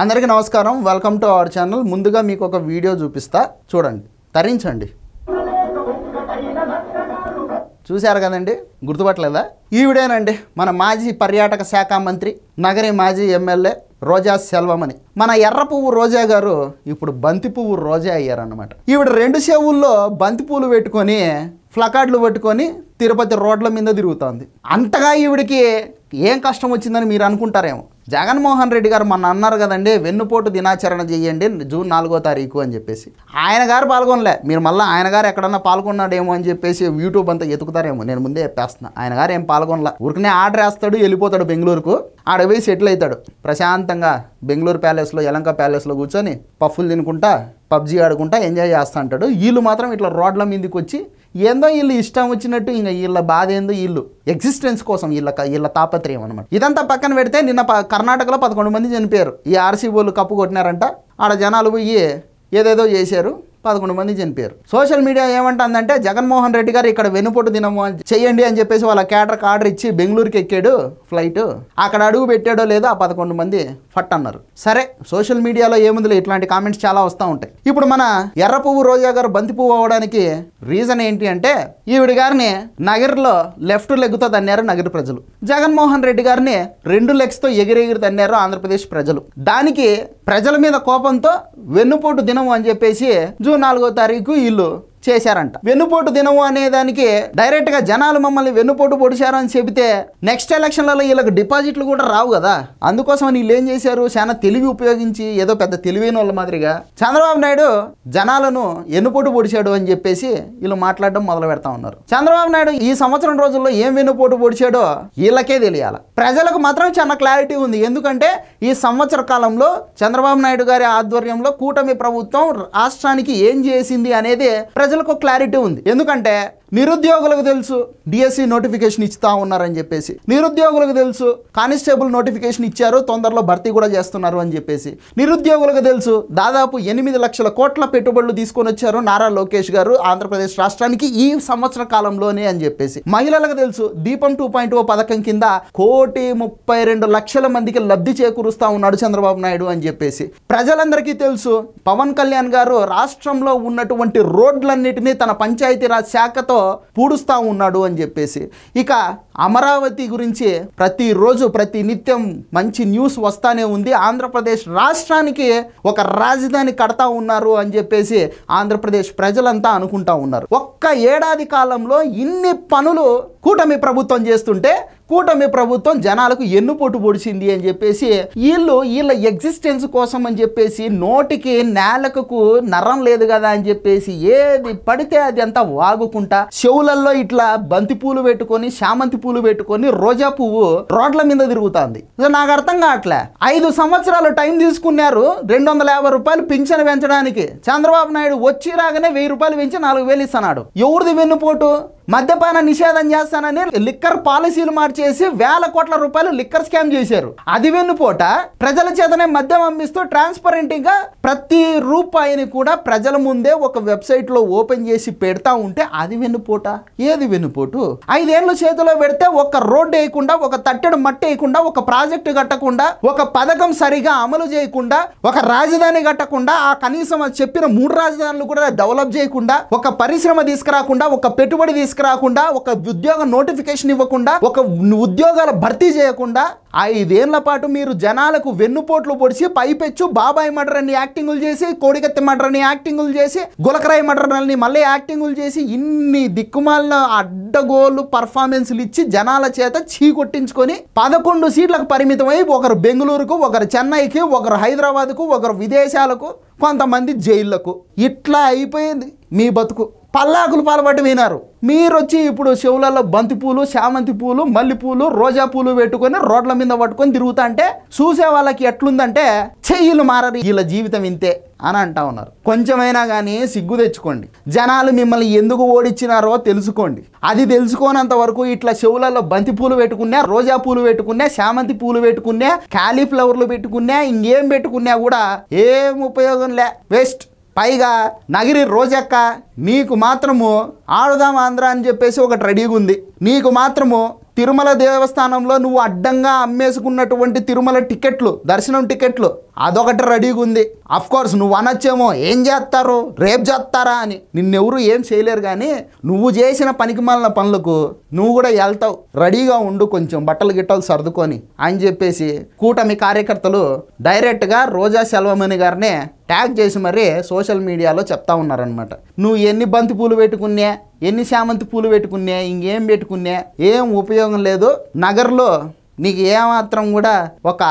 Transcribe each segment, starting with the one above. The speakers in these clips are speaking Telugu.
అందరికీ నమస్కారం, వెల్కమ్ టు అవర్ ఛానల్. ముందుగా మీకు ఒక వీడియో చూపిస్తా, చూడండి, తరించండి. చూశారు కదండి, గుర్తుపట్టలేదా? ఈ వీడియోనండి మన మాజీ పర్యాటక శాఖ మంత్రి, నగరి మాజీ ఎమ్మెల్యే రోజా సెల్వమణి, మన ఎర్ర పువ్వు రోజా గారు ఇప్పుడు బంతి పువ్వు రోజా అయ్యారన్నమాట. ఈవిడ 2 చెవుల్లో బంతి పూలు పెట్టుకొని ఫ్లకార్డులు పట్టుకొని తిరుపతి రోడ్ల మీద తిరుగుతోంది. అంతగా ఈవిడికి ఏం కష్టం వచ్చిందని మీరు అనుకుంటారేమో. జగన్మోహన్ రెడ్డి గారు మొన్న అన్నారు కదండి, వెన్నుపోటు దినాచరణ చేయండి జూన్ 4వ తారీఖు అని చెప్పేసి. ఆయన గారు పాల్గొనలే, మీరు మళ్ళీ ఆయన గారు ఎక్కడన్నా పాల్గొన్నాడేమో అని చెప్పేసి యూట్యూబ్ అంతా ఎతుకుతారేమో. నేను ముందే చెప్పేస్తున్నా, ఆయన గారు ఏం పాల్గొనలే. ఊరికనే ఆర్డర్ వేస్తాడు, వెళ్ళిపోతాడు బెంగళూరుకు. ఆడపోయి సెటిల్ అవుతాడు ప్రశాంతంగా బెంగళూరు ప్యాలెస్లో, యలంక ప్యాలెస్లో కూర్చొని పఫ్ఫులు తినుకుంటా పబ్జీ ఆడుకుంటా ఎంజాయ్ చేస్తూ ఉంటాడు. వీళ్ళు మాత్రం ఇట్లా రోడ్ల మీదకి వచ్చి ఏందో వీళ్ళు ఇష్టం వచ్చినట్టు, ఇంకా వీళ్ళ బాధ ఏందో, వీళ్ళు ఎగ్జిస్టెన్స్ కోసం వీళ్ళ తాపత్రయం అనమాట. ఇదంతా పక్కన పెడితే నిన్న కర్ణాటకలో 11 మంది చనిపోయారు. ఈ ఆర్సీబోలు కప్పు కొట్టినారంట. ఆడ జనాలు పోయి ఏదేదో చేశారు, 11 మంది చనిపోయారు. సోషల్ మీడియా ఏమంటుందంటే, జగన్మోహన్ రెడ్డి గారు ఇక్కడ వెన్నుపోటు దినము చేయండి అని చెప్పేసి వాళ్ళ క్యాటర్కి ఆర్డర్ ఇచ్చి బెంగళూరుకి ఎక్కాడు ఫ్లైట్. అక్కడ అడుగు పెట్టాడో లేదో ఆ 11 మంది ఫట్ అన్నారు. సరే, సోషల్ మీడియాలో ఏముందిలే, ఇట్లాంటి కామెంట్స్ చాలా వస్తూ ఉంటాయి. ఇప్పుడు మన ఎర్ర పువ్వు రోజా గారు బంతి పువ్వు అవ్వడానికి రీజన్ ఏంటి అంటే, ఈవిడ గారిని నగర్లో లెఫ్ట్ లెగ్తో తన్నారు నగర ప్రజలు. జగన్మోహన్ రెడ్డి గారిని 2 లెగ్స్తో ఎగిరెగిరి తన్నారు ఆంధ్రప్రదేశ్ ప్రజలు. దానికి ప్రజల మీద కోపంతో వెన్నుపోటు దినం అని చెప్పేసి జూన్ 4వ తారీఖు వీళ్ళు చేశారంట. వెన్నుపోటు దినము అనే దానికి డైరెక్ట్గా జనాలు మమ్మల్ని వెన్నుపోటు పొడిచారు అని చెబితే నెక్స్ట్ ఎలక్షన్లలో వీళ్ళకి డిపాజిట్లు కూడా రావు కదా. అందుకోసం వీళ్ళు ఏం చేశారు, చాలా తెలివి ఉపయోగించి, ఏదో పెద్ద తెలివైన వాళ్ళ మాదిరిగా చంద్రబాబు నాయుడు జనాలను వెన్నుపోటు పొడిచాడు అని చెప్పేసి వీళ్ళు మాట్లాడడం మొదలు పెడతా ఉన్నారు. చంద్రబాబు నాయుడు ఈ సంవత్సరం రోజుల్లో ఏం వెన్నుపోటు పొడిచాడో వీళ్ళకే తెలియాలి. ప్రజలకు మాత్రం చాలా క్లారిటీ ఉంది. ఎందుకంటే ఈ సంవత్సర కాలంలో చంద్రబాబు నాయుడు గారి ఆధ్వర్యంలో కూటమి ప్రభుత్వం రాష్ట్రానికి ఏం చేసింది అనేది ప్రజలకు క్లారిటీ ఉంది. ఎందుకంటే నిరుద్యోగులకు తెలుసు డిఎస్సి నోటిఫికేషన్ ఇస్తా ఉన్నారని చెప్పేసి, నిరుద్యోగులకు తెలుసు కానిస్టేబుల్ నోటిఫికేషన్ ఇచ్చారు, తొందరలో భర్తీ కూడా చేస్తున్నారు అని చెప్పేసి, నిరుద్యోగులకు తెలుసు దాదాపు 8 లక్షల కోట్ల పెట్టుబడులు తీసుకొని వచ్చారు నారా లోకేష్ గారు ఆంధ్రప్రదేశ్ రాష్ట్రానికి ఈ సంవత్సర కాలంలోనే అని చెప్పేసి, మహిళలకు తెలుసు దీపం 2.0 పథకం కింద 1,32,00,000 మందికి లబ్ధి చేకూరుస్తా ఉన్నాడు చంద్రబాబు నాయుడు అని చెప్పేసి, ప్రజలందరికీ తెలుసు పవన్ కళ్యాణ్ గారు రాష్ట్రంలో ఉన్నటువంటి రోడ్లన్నిటినీ తన పంచాయతీరాజ్ శాఖతో పూడుస్తా ఉన్నాడు అని చెప్పేసి, ఇక అమరావతి గురించి ప్రతిరోజు ప్రతి నిత్యం మంచి న్యూస్ వస్తానే ఉంది. ఆంధ్రప్రదేశ్ రాష్ట్రానికి ఒక రాజధాని కడతా ఉన్నారు అని చెప్పేసి ఆంధ్రప్రదేశ్ ప్రజలంతా అనుకుంటా ఉన్నారు. ఒక్క ఏడాది కాలంలో ఇన్ని పనులు కూటమి ప్రభుత్వం చేస్తుంటే కూటమి ప్రభుత్వం జనాలకు ఎన్నుపోటు పొడిచింది అని చెప్పేసి వీళ్ళ ఎగ్జిస్టెన్స్ కోసం అని చెప్పేసి, నోటికి నేలకు నరం లేదు కదా అని చెప్పేసి ఏది పడితే అది అంతా వాగుకుంటా చెవులల్లో ఇట్లా బంతి పూలు పెట్టుకొని, శామంతి పూలు పెట్టుకొని, రోజా పువ్వు రోడ్ల మీద తిరుగుతుంది. నాకు అర్థం కావట్లే. 5 సంవత్సరాలు టైం తీసుకున్నారు 250 రూపాయలు పింఛను పెంచడానికి. చంద్రబాబు నాయుడు వచ్చి రాగానే 1000 రూపాయలు పెంచి 4000 ఇస్తున్నాడు. ఎవరిది వెన్నుపోటు? మద్యపాన నిషేధం చేస్తానని లిక్కర్ పాలసీలు మార్చేసి 1000 కోట్ల రూపాయలు లిక్కర్ స్కామ్ చేశారు. అది వెన్నుపోట? ప్రజల చేతనే మద్యం అమ్మిస్తూ ట్రాన్స్పరెంట్ గా ప్రతి రూపాయిని కూడా ప్రజల ముందే ఒక వెబ్సైట్ లో ఓపెన్ చేసి పెడతా ఉంటే అది వెన్నుపోట? ఏది వెన్నుపోటు? 5 ఏళ్ళు చేతిలో పెడితే ఒక రోడ్డు వేయకుండా, ఒక తట్టెడు మట్టి వేయకుండా, ఒక ప్రాజెక్టు కట్టకుండా, ఒక పథకం సరిగా అమలు చేయకుండా, ఒక రాజధాని కట్టకుండా, ఆ కనీసం చెప్పిన 3 రాజధానులు కూడా డెవలప్ చేయకుండా, ఒక పరిశ్రమ తీసుకురాకుండా, ఒక పెట్టుబడి తీసుకురాకుండా, ఒక ఉద్యోగ నోటిఫికేషన్ ఇవ్వకుండా, ఒక ఉద్యోగాల భర్తీ చేయకుండా 5 ఏళ్ల పాటు మీరు జనాలకు వెన్నుపోట్లు పొడిచి పైపెచ్చు బాబాయ్ మర్డర్ అని యాక్టింగులు చేసి, కోడికత్తి మర్డర్ అని యాక్టింగులు చేసి, గులకరాయి మర్డర్ అని మళ్ళీ యాక్టింగులు చేసి, ఇన్ని దిక్కుమాలిన అడ్డగోలు పర్ఫార్మెన్స్లు ఇచ్చి జనాల చేత చీకొట్టించుకొని 11 సీట్లకు పరిమితమై ఒకరు బెంగళూరుకు, ఒకరు చెన్నైకి, ఒకరు హైదరాబాద్కు, ఒకరు విదేశాలకు, కొంతమంది జైళ్లకు. ఇట్లా అయిపోయింది మీ బతుకు. పల్లాకులు పాల్పట్టి వినారు. మీరు వచ్చి ఇప్పుడు చెవులలో బంతిపూలు, శామంతి పూలు, మల్లెపూలు, రోజా పూలు పెట్టుకొని రోడ్ల మీద పట్టుకొని తిరుగుతా అంటే చూసే వాళ్ళకి ఎట్లుందంటే చెయ్యిలు మారరు, వీళ్ళ జీవితం ఇంతే అని అంటా ఉన్నారు. కొంచెమైనా కానీ సిగ్గు తెచ్చుకోండి. జనాలు మిమ్మల్ని ఎందుకు ఓడించినారో తెలుసుకోండి. అది తెలుసుకోనంత వరకు ఇట్లా చెవులలో బంతి పూలు పెట్టుకున్నా, రోజా పూలు పెట్టుకున్నా, శామంతి పూలు పెట్టుకున్నా, కాలీఫ్లవర్లు పెట్టుకున్నా, ఇంకేం పెట్టుకున్నా కూడా ఏం ఉపయోగం లే, వేస్ట్. పైగా నగిరి రోజక్క నీకు మాత్రము ఆడుదాం ఆంధ్ర అని చెప్పేసి ఒకటి రెడీగా ఉంది. నీకు మాత్రము తిరుమల దేవస్థానంలో నువ్వు అడ్డంగా అమ్మేసుకున్నటువంటి తిరుమల టికెట్లు, దర్శనం టికెట్లు అదొకటి రెడీగా ఉంది. అఫ్ కోర్స్ నువ్వు అనొచ్చేమో ఏం చేస్తారు, రేపు చేస్తారా అని. నిన్నెవరు ఏం చేయలేరు, కానీ నువ్వు చేసిన పనికిమాలిన పనులకు నువ్వు కూడా వెళ్తావు, రెడీగా ఉండు, కొంచెం బట్టలు గిట్టలు సర్దుకొని అని చెప్పేసి కూటమి కార్యకర్తలు డైరెక్ట్గా రోజా సెల్వమణి గారిని ట్యాగ్ చేసి మరీ సోషల్ మీడియాలో చెప్తా ఉన్నారనమాట. నువ్వు ఎన్ని బంతి పూలు పెట్టుకున్నా, ఎన్ని శామంతి పూలు పెట్టుకున్నా, ఇంకేం పెట్టుకున్నా ఏం ఉపయోగం లేదు. నగర్లో నీకు ఏమాత్రం కూడా ఒక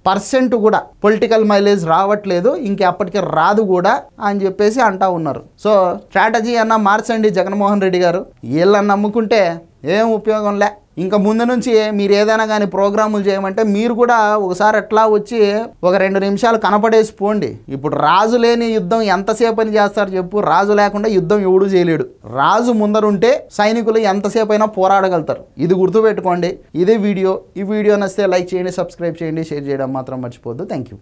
% కూడా పొలిటికల్ మైలేజ్ రావట్లేదు, ఇంకెప్పటికీ రాదు కూడా అని చెప్పేసి అంటా ఉన్నారు. సో స్ట్రాటజీ అన్న మార్చండి జగన్మోహన్ రెడ్డి గారు. వీళ్ళని నమ్ముకుంటే ఏం ఉపయోగం లే. ఇంకా ముందు నుంచి మీరు ఏదైనా కానీ ప్రోగ్రాములు చేయమంటే మీరు కూడా ఒకసారి ఎట్లా వచ్చి ఒక 2 నిమిషాలు కనపడేసి పోండి. ఇప్పుడు రాజు లేని యుద్ధం ఎంతసేపు అని చేస్తారు చెప్పు? రాజు లేకుండా యుద్ధం ఎవడూ చేయలేడు. రాజు ముందరుంటే సైనికులు ఎంతసేపు అయినా పోరాడగలుగుతారు. ఇది గుర్తుపెట్టుకోండి. ఇదే వీడియో. ఈ వీడియో నచ్చితే లైక్ చేయండి, సబ్స్క్రైబ్ చేయండి, షేర్ చేయడం మాత్రం మర్చిపోవద్దు. Thank you.